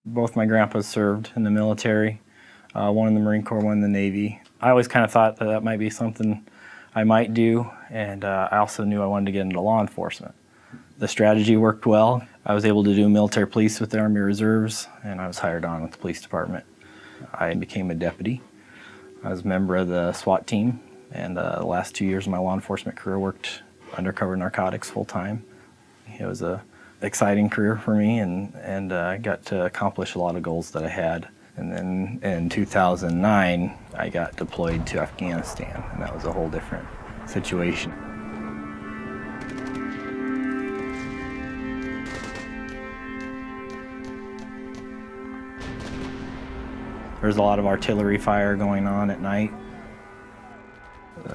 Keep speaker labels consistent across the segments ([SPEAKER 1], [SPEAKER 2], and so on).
[SPEAKER 1] Both my grandpas served in the military, one in the Marine Corps, one in the Navy. I always kind of thought that that might be something I might do, and I also knew I wanted to get into law enforcement. The strategy worked well. I was able to do military police with the Army Reserves, and I was hired on with the police department. I became a deputy. I was a member of the SWAT team, and the last 2 years of my law enforcement career worked undercover narcotics full time. It was a exciting career for me, and I got to accomplish a lot of goals that I had. And then in 2009, I got deployed to Afghanistan, and that was a whole different situation. There's a lot of artillery fire going on at night.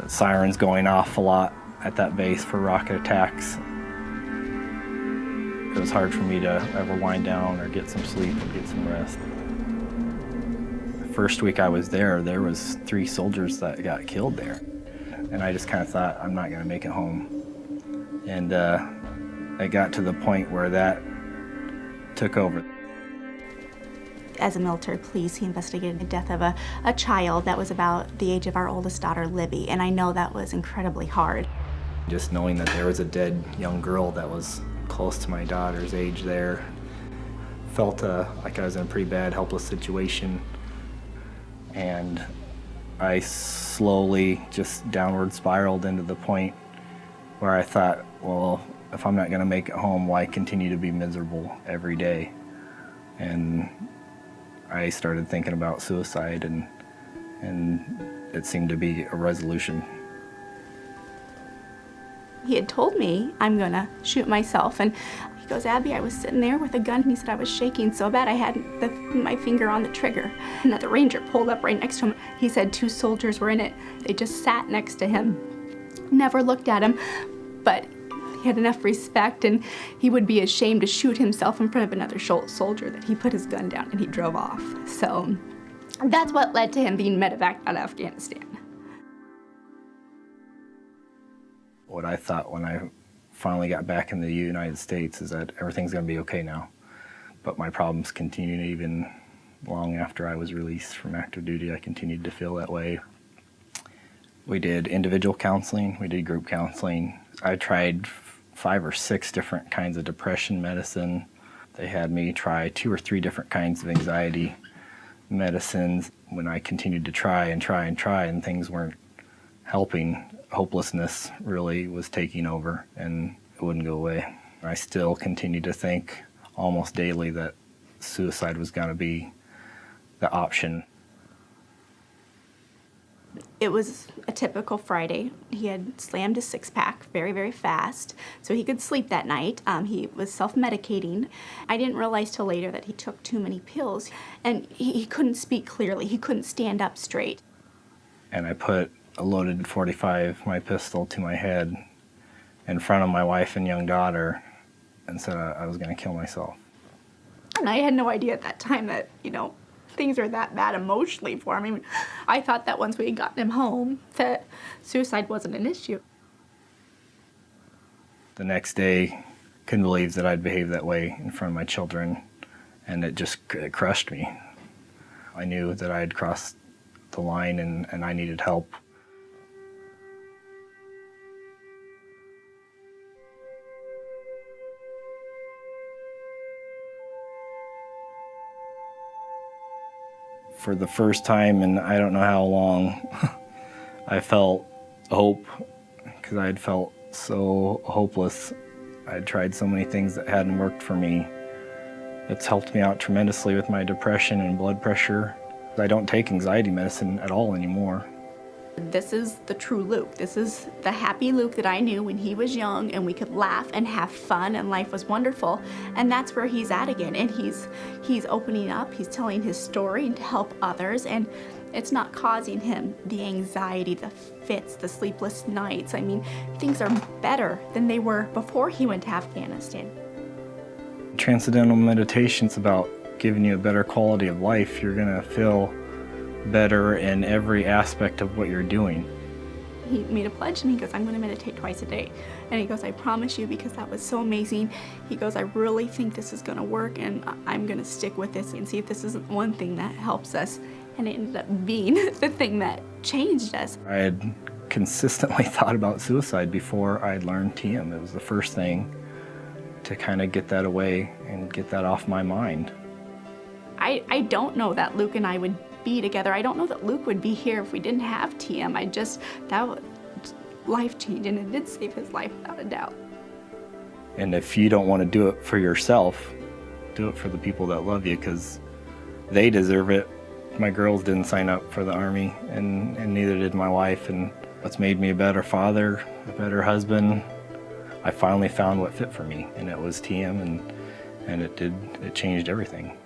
[SPEAKER 1] Sirens going off a lot at that base for rocket attacks. It was hard for me to ever wind down or get some sleep or get some rest. The first week I was there was 3 soldiers that got killed there. And I just kind of thought, I'm not going to make it home. And it got to the point where that took over.
[SPEAKER 2] As a military police, he investigated the death of a child that was about the age of our oldest daughter, Libby, and I know that was incredibly hard.
[SPEAKER 1] Just knowing that there was a dead young girl that was close to my daughter's age there, felt like I was in a pretty bad, helpless situation. And I slowly just downward spiraled into the point where I thought, well, if I'm not going to make it home, why continue to be miserable every day? And I started thinking about suicide, and it seemed to be a resolution.
[SPEAKER 2] He had told me, I'm gonna shoot myself, and he goes, Abby, I was sitting there with a gun, and he said I was shaking so bad I had my finger on the trigger, and that the ranger pulled up right next to him. He said 2 soldiers were in it. They just sat next to him, never looked at him, but he had enough respect, and he would be ashamed to shoot himself in front of another soldier that he put his gun down and he drove off. So that's what led to him being medevac out of Afghanistan.
[SPEAKER 1] What I thought when I finally got back in the United States is that everything's going to be okay now. But my problems continued even long after I was released from active duty. I continued to feel that way. We did individual counseling, we did group counseling. I tried 5 or 6 different kinds of depression medicine. They had me try 2 or 3 different kinds of anxiety medicines. When I continued to try and things weren't helping, hopelessness really was taking over and it wouldn't go away. I still continued to think almost daily that suicide was going to be the option.
[SPEAKER 2] It was a typical Friday. He had slammed his 6-pack very, very fast so he could sleep that night. He was self-medicating. I didn't realize till later that he took too many pills, and he couldn't speak clearly. He couldn't stand up straight.
[SPEAKER 1] And I put a loaded .45, my pistol, to my head in front of my wife and young daughter and said I was going to kill myself.
[SPEAKER 2] And I had no idea at that time that, things are that bad emotionally for him. I mean, I thought that once we had gotten him home, that suicide wasn't an issue.
[SPEAKER 1] The next day, couldn't believe that I'd behaved that way in front of my children, and it crushed me. I knew that I had crossed the line and I needed help. For the first time in I don't know how long, I felt hope, because I had felt so hopeless. I had tried so many things that hadn't worked for me. It's helped me out tremendously with my depression and blood pressure. I don't take anxiety medicine at all anymore.
[SPEAKER 2] This is the true Luke. This is the happy Luke that I knew when he was young and we could laugh and have fun and life was wonderful. And that's where he's at again. And he's opening up, he's telling his story and to help others. And it's not causing him the anxiety, the fits, the sleepless nights. I mean, things are better than they were before he went to Afghanistan.
[SPEAKER 1] Transcendental meditation's about giving you a better quality of life. You're gonna feel better in every aspect of what you're doing.
[SPEAKER 2] he made a pledge and he goes, I'm going to meditate twice a day. And he goes, I promise you, because that was so amazing. He goes, I really think this is going to work and I'm going to stick with this and see if this isn't one thing that helps us. And it ended up being the thing that changed us.
[SPEAKER 1] I had consistently thought about suicide before I learned TM. It was the first thing to kind of get that away and get that off my mind.
[SPEAKER 2] I don't know that Luke and I would be together. I don't know that Luke would be here if we didn't have TM. That was life-changing. It did save his life without a doubt.
[SPEAKER 1] And if you don't want to do it for yourself, do it for the people that love you, because they deserve it. My girls didn't sign up for the Army, and neither did my wife. And what's made me a better father, a better husband, I finally found what fit for me, and it was TM, and it changed everything.